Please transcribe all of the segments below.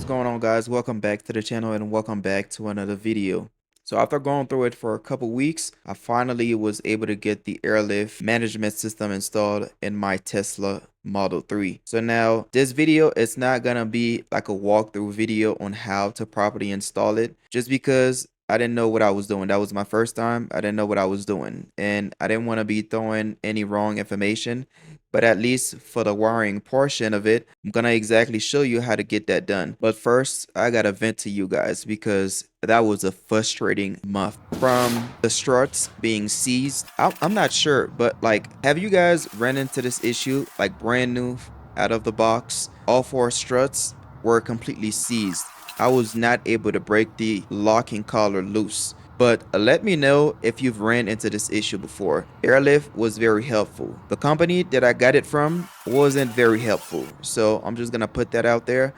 going on, guys? Welcome back to the channel and welcome back to another video. So after going through it for a couple weeks, I finally was able to get the airlift management system installed in my Tesla Model 3. So now this video is not gonna be like a walkthrough video on how to properly install it, just because I didn't know what I was doing. That was my first time. I didn't know what I was doing, and I didn't want to be throwing any wrong information. But at least for the wiring portion of it, I'm gonna exactly show you how to get that done. But first, I gotta vent to you guys because that was a frustrating month. From the struts being seized, I'm not sure, but like, have you guys ran into this issue like brand new out of the box? All four struts were completely seized. I was not able to break the locking collar loose. But let me know if you've ran into this issue before. Airlift was very helpful. The company that I got it from wasn't very helpful. So I'm just gonna put that out there.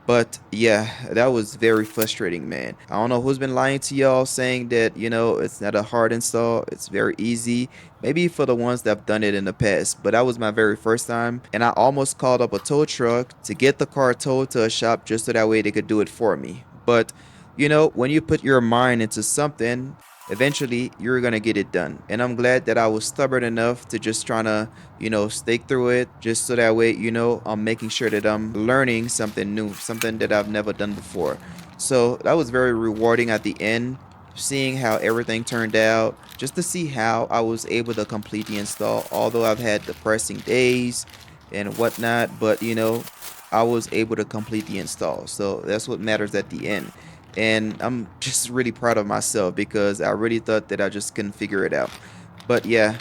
But yeah, that was very frustrating, man. I don't know who's been lying to y'all saying that, it's not a hard install. It's very easy. Maybe for the ones that have done it in the past, but that was my very first time. And I almost called up a tow truck to get the car towed to a shop just so that way they could do it for me. But when you put your mind into something, eventually you're gonna get it done. And I'm glad that I was stubborn enough to just trying to stake through it, just so that way I'm making sure that I'm learning something new, something that I've never done before. So that was very rewarding at the end, seeing how everything turned out, just to see how I was able to complete the install, although I've had depressing days and whatnot. But I was able to complete the install, so that's what matters at the end. And I'm just really proud of myself because I really thought that I just couldn't figure it out. But yeah,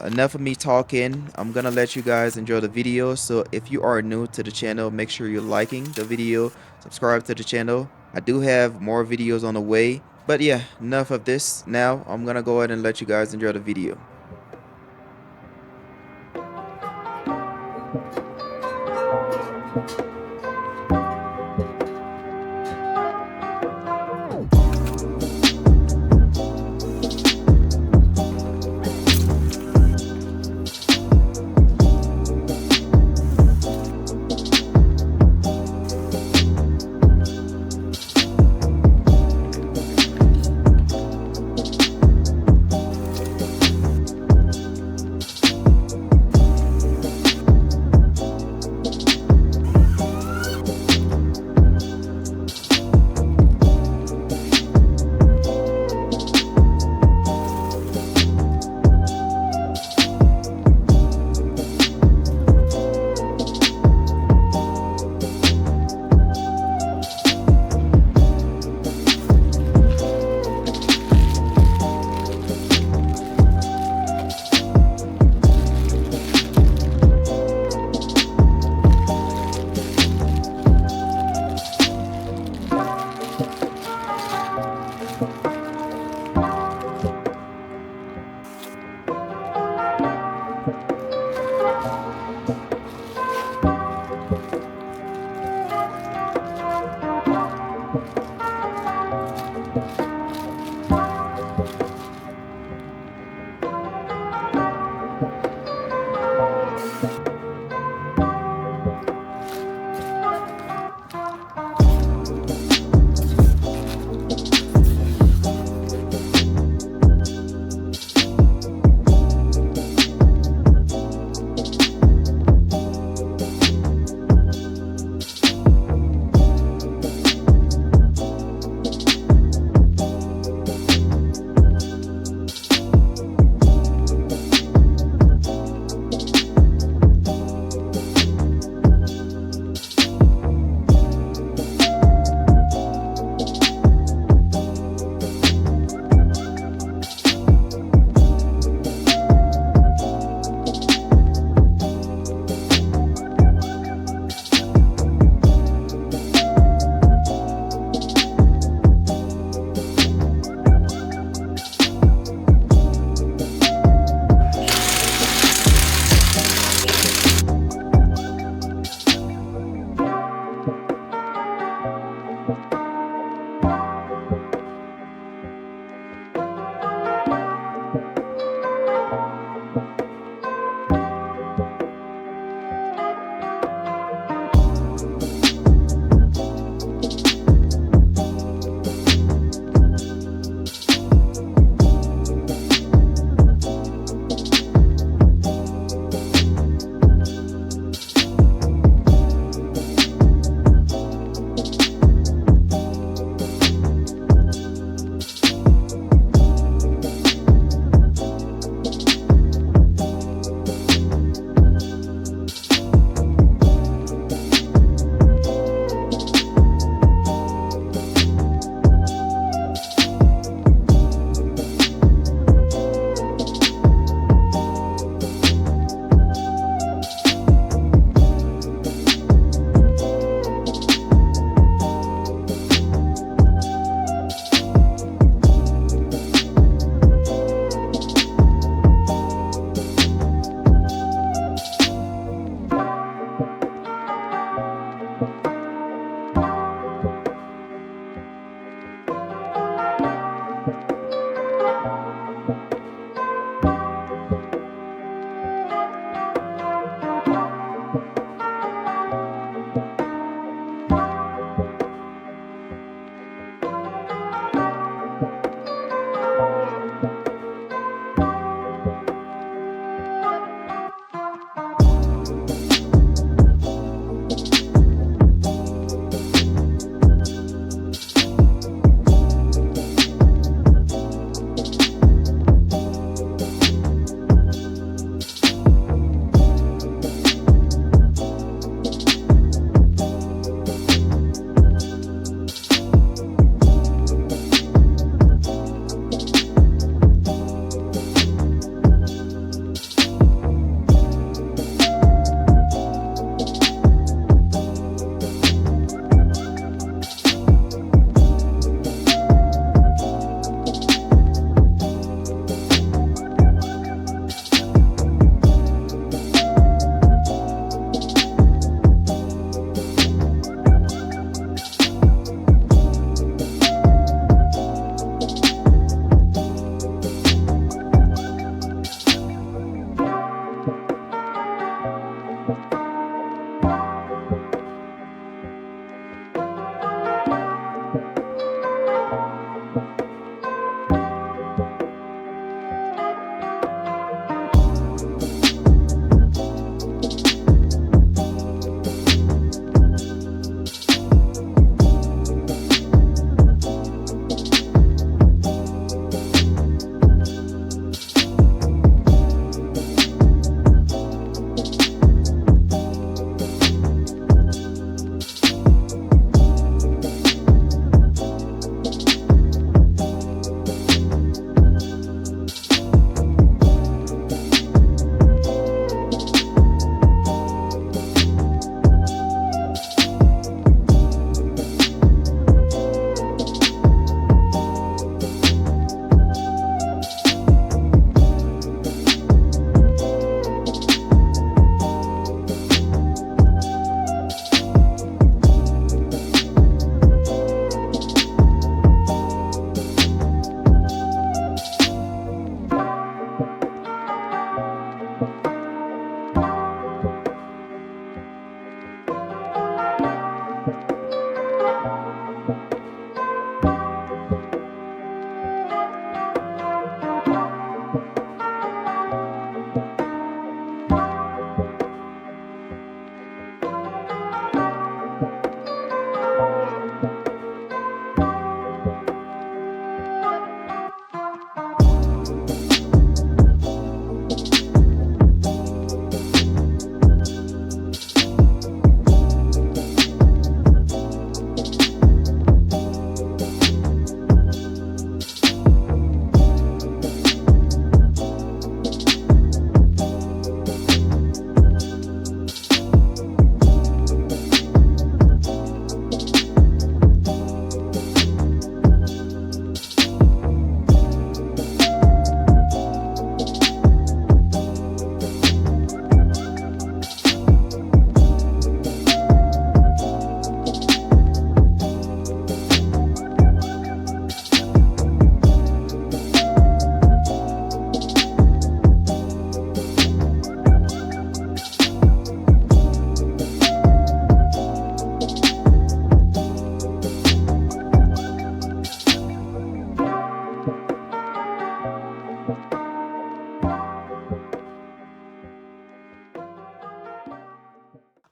enough of me talking. I'm gonna let you guys enjoy the video. So if you are new to the channel, make sure you're liking the video, subscribe to the channel. I do have more videos on the way. But yeah, enough of this. Now I'm gonna go ahead and let you guys enjoy the video.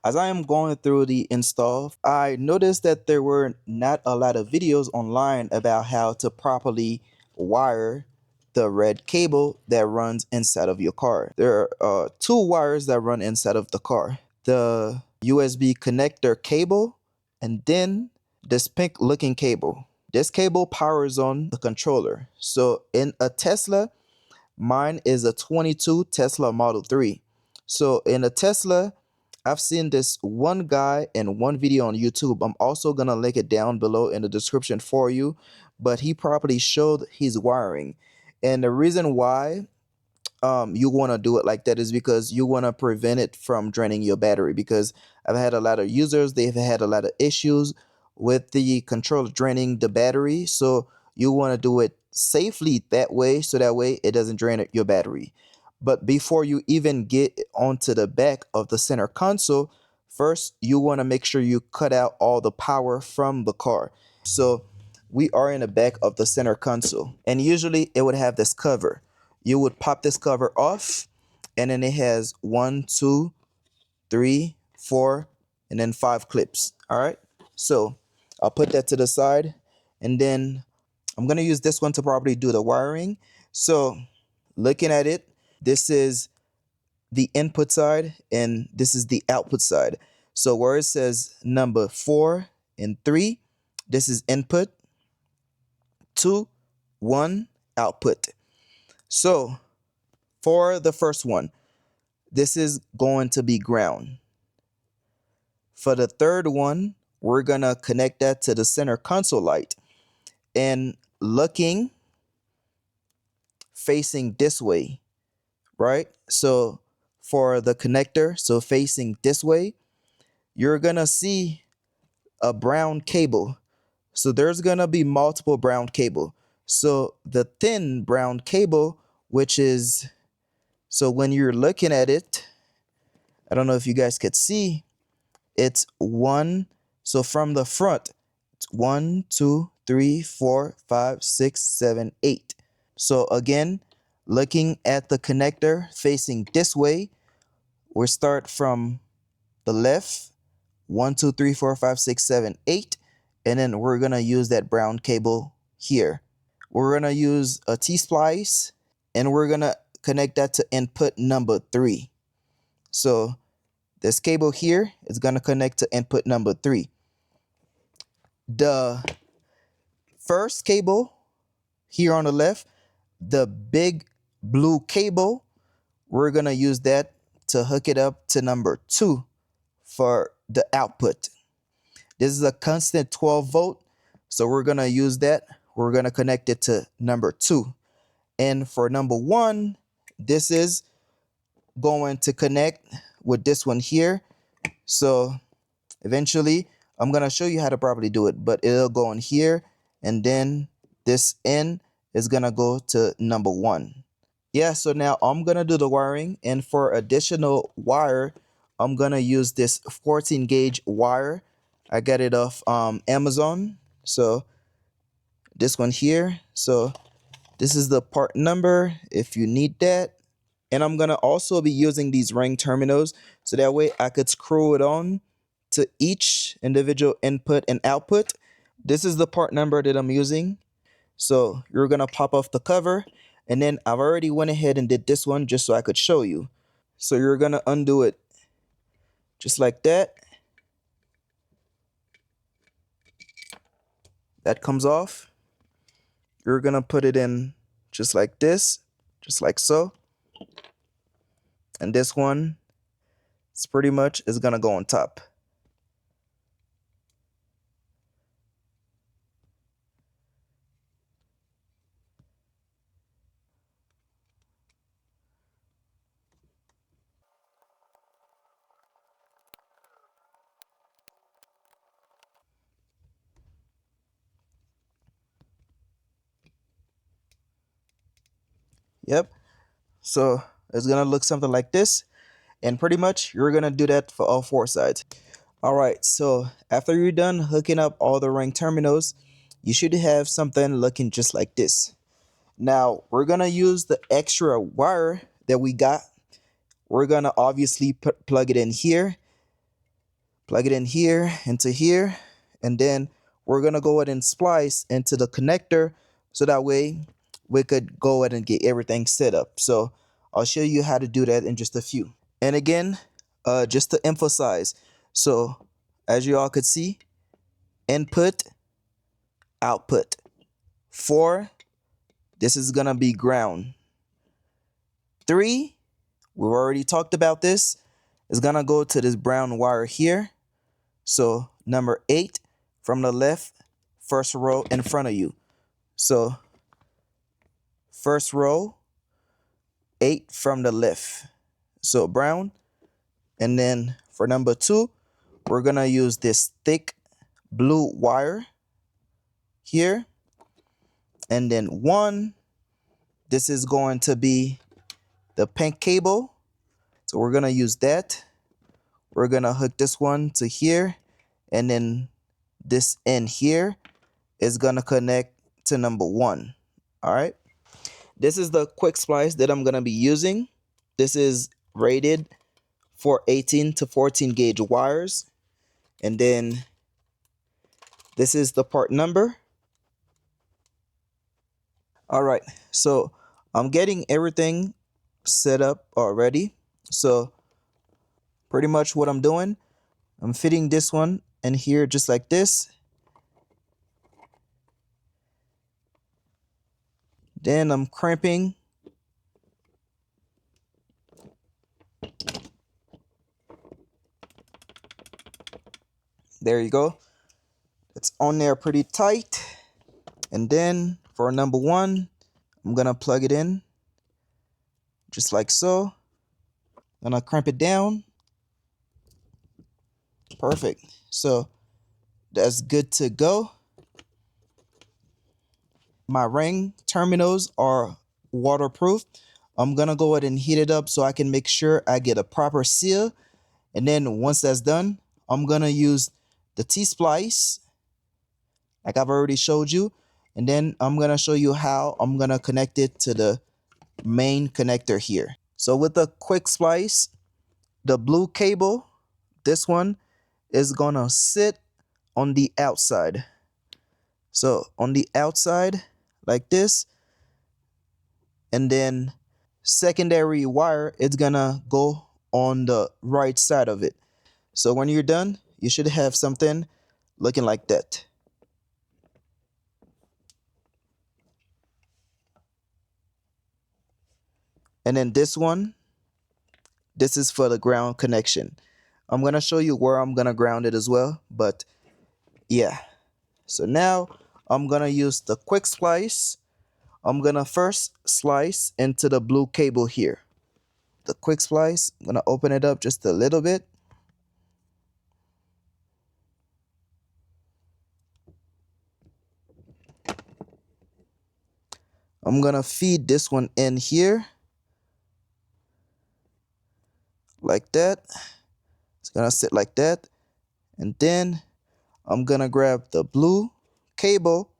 As I am going through the install, I noticed that there were not a lot of videos online about how to properly wire the red cable that runs inside of your car. There are two wires that run inside of the car: the USB connector cable and then this pink looking cable. This cable powers on the controller. So in a Tesla, mine is a 22 Tesla Model 3. So in a Tesla, I've seen this one guy in one video on YouTube. I'm also going to link it down below in the description for you. But he properly showed his wiring. And the reason why you want to do it like that is because you want to prevent it from draining your battery, because I've had a lot of users, they've had a lot of issues with the controller draining the battery. So you want to do it safely that way, so that way it doesn't drain your battery. But before you even get onto the back of the center console, first you want to make sure you cut out all the power from the car. So we are in the back of the center console, and usually it would have this cover. You would pop this cover off, and then it has 1, 2, 3, 4, and then 5 clips. All right, so I'll put that to the side, and then I'm gonna use this one to probably do the wiring. So looking at it, this is the input side and this is the output side. So where it says number 4 and 3, this is input, 2, 1, output. So for the first one, this is going to be ground. For the third one, we're gonna connect that to the center console light, and looking facing this way, right? So for the connector, so facing this way, you're gonna see a brown cable. So there's gonna be multiple brown cable. So the thin brown cable, which is, so when you're looking at it, I don't know if you guys could see, it's 1. So from the front, it's 1, 2, 3, 4, 5, 6, 7, 8. So again, looking at the connector facing this way, we start from the left, 1, 2, 3, 4, 5, 6, 7, 8, and then we're gonna use that brown cable here. We're gonna use a T-Splice, and we're gonna connect that to input number 3. So this cable here is gonna connect to input number 3. The first cable here on the left, the big blue cable, we're gonna use that to hook it up to number 2 for the output. This is a constant 12 volt, so we're gonna use that. We're gonna connect it to number 2. And for number 1, this is going to connect with this one here. So eventually I'm gonna show you how to properly do it, but it'll go in here, and then this N is gonna go to number 1. Yeah, so now I'm gonna do the wiring, and for additional wire, I'm gonna use this 14 gauge wire. I got it off Amazon. So this one here. So this is the part number if you need that. And I'm gonna also be using these ring terminals, so that way I could screw it on to each individual input and output. This is the part number that I'm using. So you're gonna pop off the cover, and then I've already went ahead and did this one just so I could show you. So you're gonna undo it just like that. That comes off. You're gonna put it in just like this, just like so. And this one, it's pretty much is gonna go on top. Yep. So it's gonna look something like this. And pretty much you're gonna do that for all 4 sides. All right, so after you're done hooking up all the ring terminals, you should have something looking just like this. Now we're gonna use the extra wire that we got. We're gonna obviously plug it in here. Plug it in here, into here, and then we're gonna go ahead and splice into the connector so that way we could go ahead and get everything set up. So I'll show you how to do that in just a few. And again, just to emphasize, so as you all could see, input, output. 4, this is gonna be ground. 3, we've already talked about this, is gonna go to this brown wire here. So number 8 from the left, first row in front of you. So first row, 8 from the left. So brown. And then for number 2, we're gonna use this thick blue wire here. And then 1, this is going to be the pink cable. So we're gonna use that. We're gonna hook this one to here, and then this end here is gonna connect to number 1. All right. This is the quick splice that I'm gonna be using. This is rated for 18 to 14 gauge wires. And then this is the part number. All right, so I'm getting everything set up already. So pretty much what I'm doing, I'm fitting this one in here just like this. Then I'm crimping. There you go. It's on there pretty tight. And then for number 1, I'm gonna plug it in just like so. Gonna crimp it down. Perfect. So that's good to go. My ring terminals are waterproof. I'm gonna go ahead and heat it up so I can make sure I get a proper seal. And then once that's done, I'm gonna use the T-Splice like I've already showed you. And then I'm gonna show you how I'm gonna connect it to the main connector here. So with the quick splice, the blue cable, this one is gonna sit on the outside. So on the outside like this, and then secondary wire, it's gonna go on the right side of it. So when you're done, you should have something looking like that. And then this one, this is for the ground connection. I'm gonna show you where I'm gonna ground it as well, but yeah. So now I'm gonna use the quick splice. I'm gonna first slice into the blue cable here. The quick splice, I'm gonna open it up just a little bit. I'm gonna feed this one in here like that. It's gonna sit like that. And then I'm gonna grab the blue cable,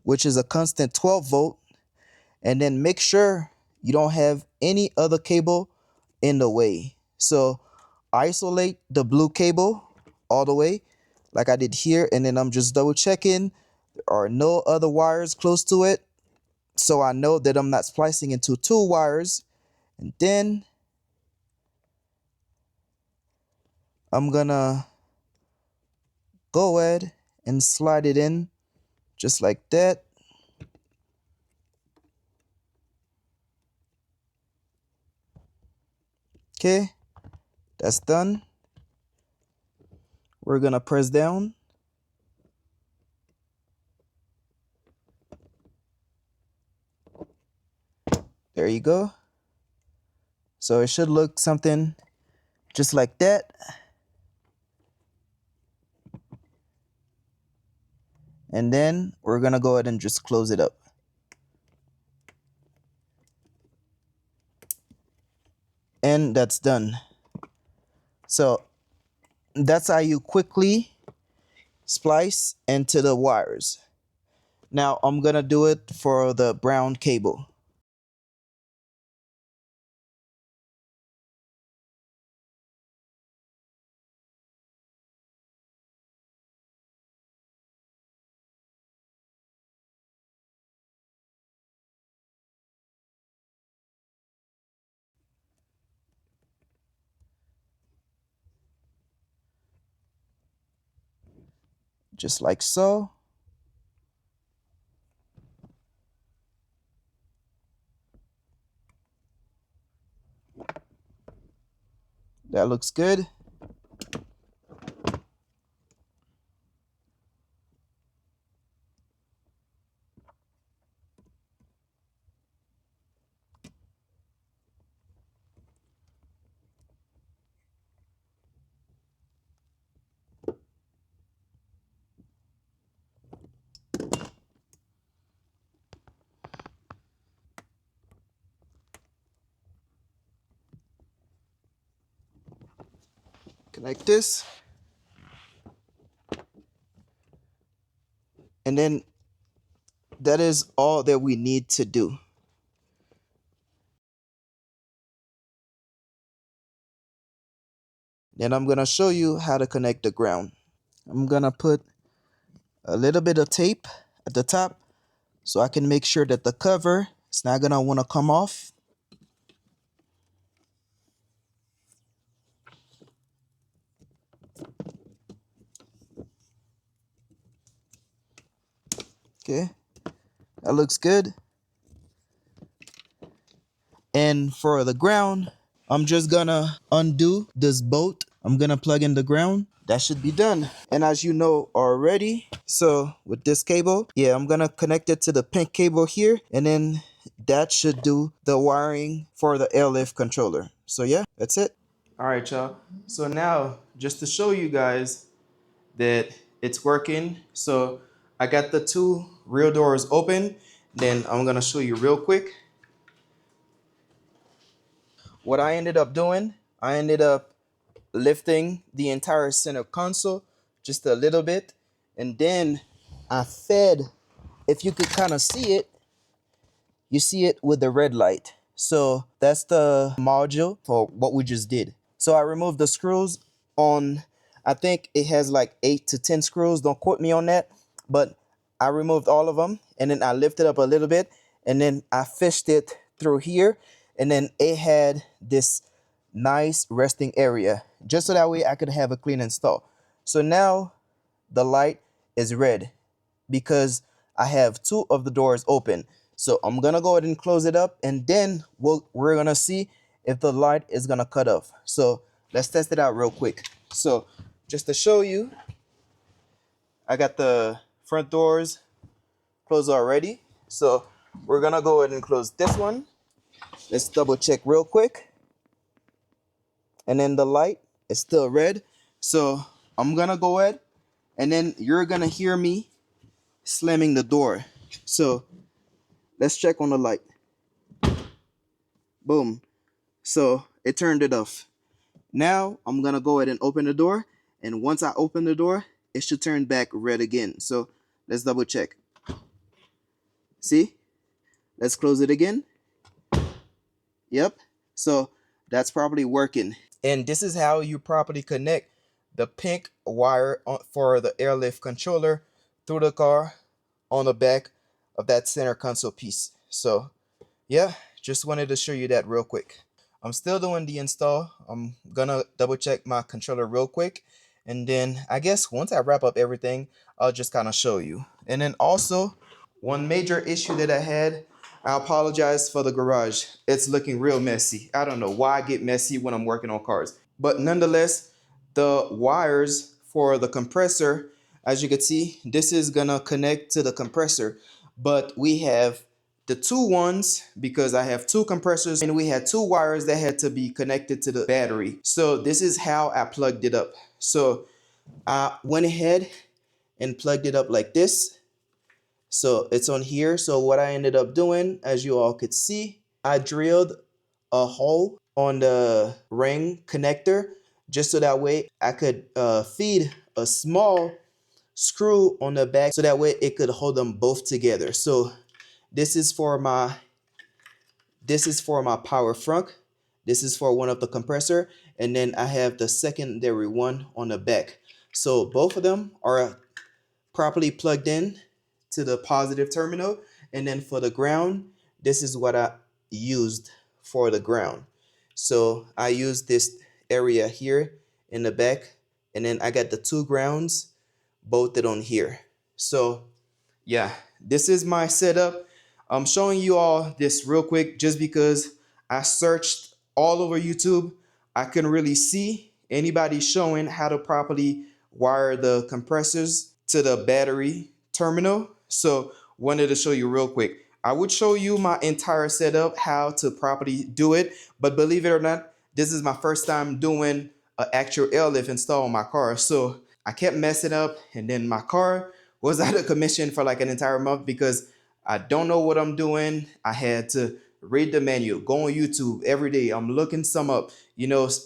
which is a constant 12 volt, and then make sure you don't have any other cable in the way. So isolate the blue cable all the way like I did here, and then I'm just double checking there are no other wires close to it, so I know that I'm not splicing into 2 wires. And then I'm gonna go ahead and slide it in just like that. Okay, that's done. We're gonna press down. There you go. So it should look something just like that. And then we're gonna go ahead and just close it up. And that's done. So that's how you quickly splice into the wires. Now I'm gonna do it for the brown cable. just like so. That looks good. Connect this. And then that is all that we need to do. Then I'm gonna show you how to connect the ground. I'm gonna put a little bit of tape at the top so I can make sure that the cover is not gonna wanna come off. Okay, that looks good. And for the ground, I'm just gonna undo this bolt. I'm gonna plug in the ground. That should be done. And as you know already, so with this cable, yeah, I'm gonna connect it to the pink cable here, and then that should do the wiring for the airlift controller. So yeah, that's it. All right, y'all. So now, just to show you guys that it's working, so I got the two rear doors open. Then I'm gonna show you real quick. What I ended up doing, I ended up lifting the entire center console just a little bit, and then I fed, if you could kind of see it, you see it with the red light. So that's the module for what we just did. So I removed the screws on, I think it has like 8 to 10 screws, don't quote me on that, but I removed all of them, and then I lifted up a little bit, and then I fished it through here, and then it had this nice resting area just so that way I could have a clean install. So now the light is red because I have two of the doors open. So I'm gonna go ahead and close it up, and then we're gonna see if the light is gonna cut off. So let's test it out real quick. So just to show you, I got the front doors closed already. So we're gonna go ahead and close this one. Let's double check real quick. And then the light is still red. So I'm gonna go ahead, and then you're gonna hear me slamming the door. So let's check on the light. Boom. So it turned it off. Now I'm gonna go ahead and open the door, and once I open the door, it should turn back red again. So let's double check. See? Let's close it again. Yep. So that's probably working. And this is how you properly connect the pink wire for the airlift controller through the car on the back of that center console piece. So yeah, just wanted to show you that real quick. I'm still doing the install. I'm gonna double check my controller real quick, and then I guess once I wrap up everything, I'll just kind of show you. And then also, one major issue that I had, I apologize for the garage. It's looking real messy. I don't know why I get messy when I'm working on cars. But nonetheless, the wires for the compressor, as you can see, this is gonna connect to the compressor. But we have the two ones because I have two compressors, and we had two wires that had to be connected to the battery. So this is how I plugged it up. So I went ahead and plugged it up like this. So it's on here. So what I ended up doing, as you all could see, I drilled a hole on the ring connector just so that way I could feed a small screw on the back so that way it could hold them both together. So this is for my power frunk. This is for one of the compressor, and then I have the secondary one on the back. So both of them are properly plugged in to the positive terminal, and then for the ground, this is what I used for the ground. So I used this area here in the back, and then I got the two grounds, bolted on here. So yeah, this is my setup. I'm showing you all this real quick just because I searched all over YouTube. I couldn't really see anybody showing how to properly wire the compressors to the battery terminal. So wanted to show you real quick. I would show you my entire setup, how to properly do it, but believe it or not, this is my first time doing an actual airlift install on my car. So I kept messing up, and then my car was out of commission for like an entire month because I don't know what I'm doing. I had to read the menu, go on YouTube every day. I'm looking some up,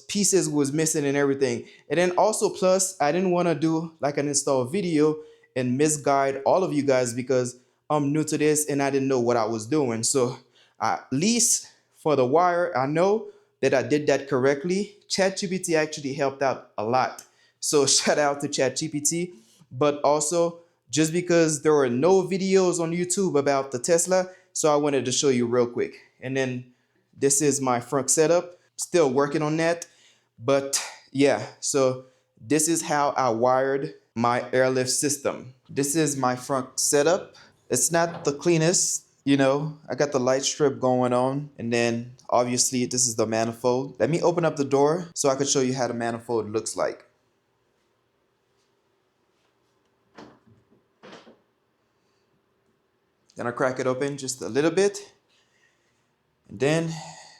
pieces was missing and everything. And then also plus I didn't want to do like an install video and misguide all of you guys because I'm new to this and I didn't know what I was doing. So at least for the wire, I know that I did that correctly. ChatGPT actually helped out a lot. So shout out to ChatGPT. But also, just because there were no videos on YouTube about the Tesla, so I wanted to show you real quick. And then this is my Frunk setup. Still working on that. But yeah, so this is how I wired my airlift system. This is my Frunk setup. It's not the cleanest, I got the light strip going on, and then obviously this is the manifold. Let me open up the door so I could show you how the manifold looks like. Gonna crack it open just a little bit, and then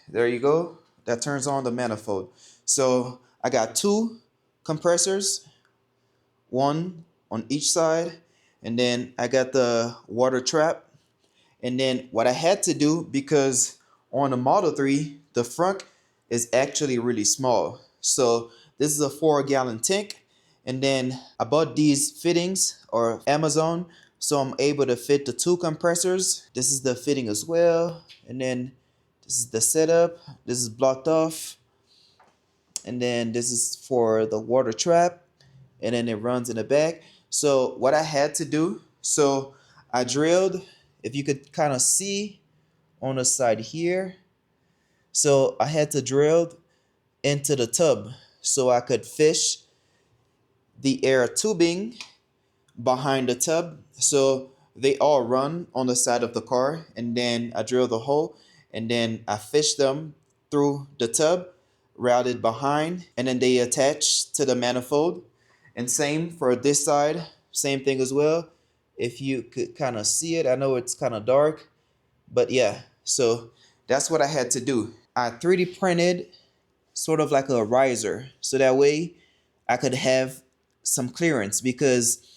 there you go. That turns on the manifold. So I got two compressors, one on each side, and then I got the water trap. And then what I had to do, because on the Model 3, the front is actually really small. So this is a 4-gallon tank. And then I bought these fittings or Amazon. So I'm able to fit the two compressors. This is the fitting as well. And then this is the setup. This is blocked off. And then this is for the water trap. And then it runs in the back. So what I had to do, so I drilled, if you could kind of see on the side here. So I had to drill into the tub so I could fish the air tubing behind the tub. So they all run on the side of the car, and then I drill the hole and then I fish them through the tub, routed behind, and then they attach to the manifold. And same for this side, same thing as well. If you could kind of see it, I know it's kind of dark, but yeah, so that's what I had to do. I 3D printed sort of like a riser so that way I could have some clearance, because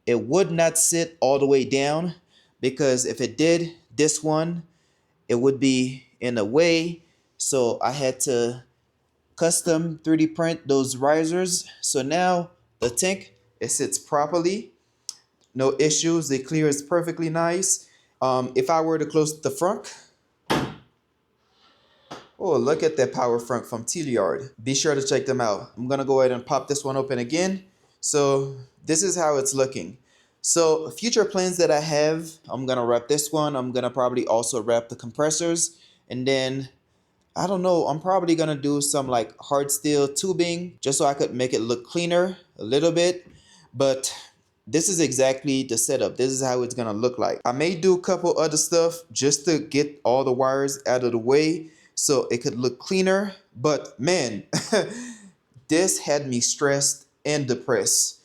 it would not sit all the way down, because if it did, this one, it would be in the way. So I had to custom 3D print those risers. So now the tank, it sits properly, no issues, it clears perfectly nice. If I were to close the front, oh, look at that power front from Teliard. Be sure to check them out. I'm gonna go ahead and pop this one open again. So this is how it's looking. So future plans that I have, I'm gonna wrap this one. I'm gonna probably also wrap the compressors. And then, I don't know, I'm probably gonna do some like hard steel tubing just so I could make it look cleaner a little bit. But this is exactly the setup. This is how it's gonna look like. I may do a couple other stuff just to get all the wires out of the way so it could look cleaner. But man, this had me stressed and depressed.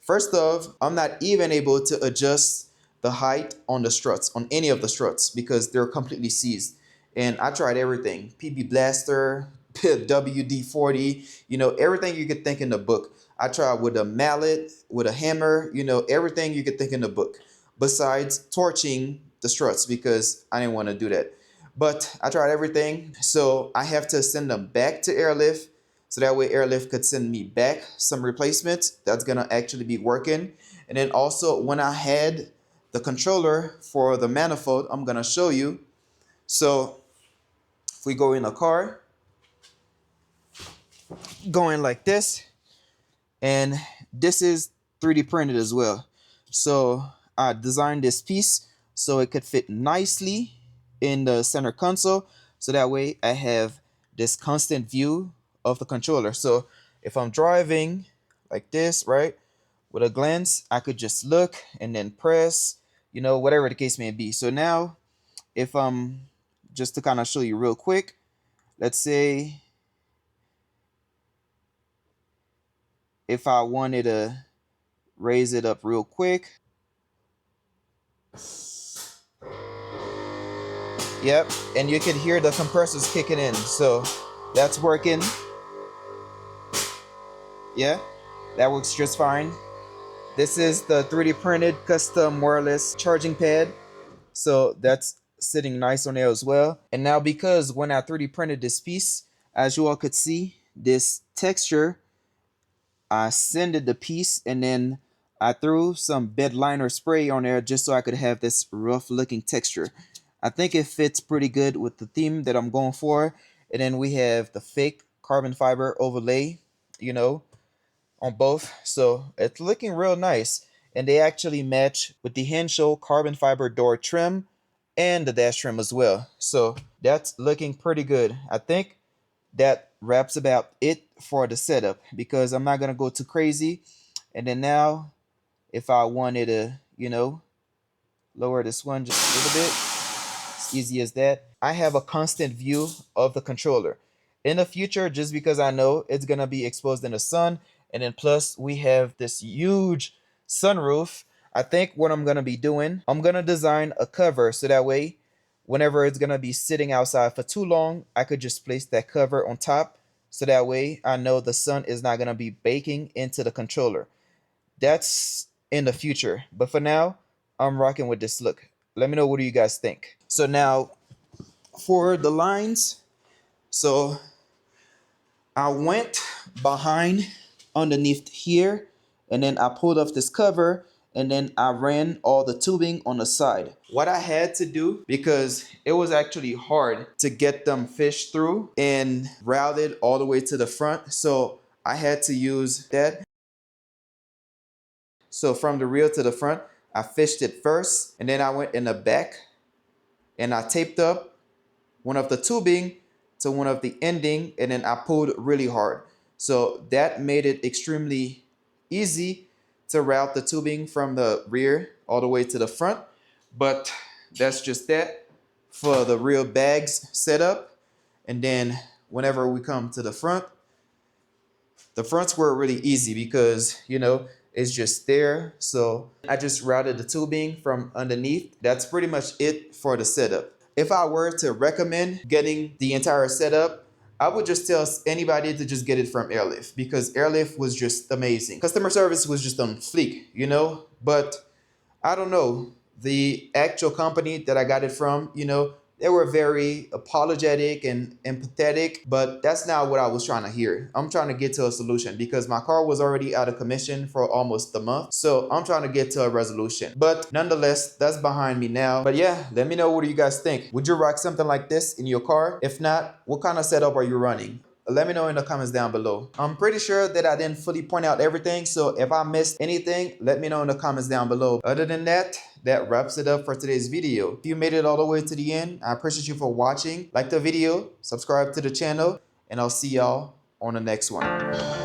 First off, I'm not even able to adjust the height on the struts, on any of the struts, because they're completely seized. And I tried everything, PB Blaster, WD-40, everything you could think in the book. I tried with a mallet, with a hammer, everything you could think in the book, besides torching the struts, because I didn't want to do that. But I tried everything, so I have to send them back to Airlift, so that way Airlift could send me back some replacements that's gonna actually be working. And then also when I had the controller for the manifold, I'm gonna show you. So if we go in the car, going like this, and this is 3D printed as well. So I designed this piece so it could fit nicely in the center console, so that way I have this constant view of the controller. So if I'm driving like this, right, with a glance, I could just look and then press, you know, whatever the case may be. So now if just to kind of show you real quick, let's say if I wanted to raise it up real quick. Yep, and you can hear the compressors kicking in. So that's working. Yeah, that works just fine. This is the 3D printed custom wireless charging pad. So that's sitting nice on there as well. And now because when I 3D printed this piece, as you all could see, this texture, I sanded the piece and then I threw some bed liner spray on there just so I could have this rough looking texture. I think it fits pretty good with the theme that I'm going for. And then we have the fake carbon fiber overlay, you know, on both. So it's looking real nice. And they actually match with the Henshaw carbon fiber door trim and the dash trim as well. So that's looking pretty good. I think that wraps about it for the setup because I'm not gonna go too crazy. And then now if I wanted to, you know, lower this one just a little bit, it's easy as that. I have a constant view of the controller. In the future, just because I know it's gonna be exposed in the sun, and then plus we have this huge sunroof, I think what I'm gonna be doing, I'm gonna design a cover so that way whenever it's gonna be sitting outside for too long, I could just place that cover on top so that way I know the sun is not gonna be baking into the controller. That's in the future, but for now, I'm rocking with this look. Let me know, what do you guys think? So now for the lines, so I went behind underneath here and then I pulled off this cover and then I ran all the tubing on the side. What I had to do, because it was actually hard to get them fished through and routed all the way to the front, so I had to use that. So from the rear to the front, I fished it first and then I went in the back and I taped up one of the tubing to one of the ending and then I pulled really hard. So that made it extremely easy to route the tubing from the rear all the way to the front. But that's just that for the real bags setup. And then whenever we come to the fronts were really easy because, you know, it's just there. So I just routed the tubing from underneath. That's pretty much it for the setup. If I were to recommend getting the entire setup, I would just tell anybody to just get it from Airlift because Airlift was just amazing. Customer service was just on fleek, you know, but I don't know. The actual company that I got it from, you know, they were very apologetic and empathetic, but that's not what I was trying to hear. I'm trying to get to a solution because my car was already out of commission for almost a month. So I'm trying to get to a resolution. But nonetheless, that's behind me now. But yeah, let me know, what do you guys think? Would you rock something like this in your car? If not, what kind of setup are you running? Let me know in the comments down below. I'm pretty sure that I didn't fully point out everything, so if I missed anything, let me know in the comments down below. Other than that, that wraps it up for today's video. If you made it all the way to the end, I appreciate you for watching. Like the video, subscribe to the channel, and I'll see y'all on the next one.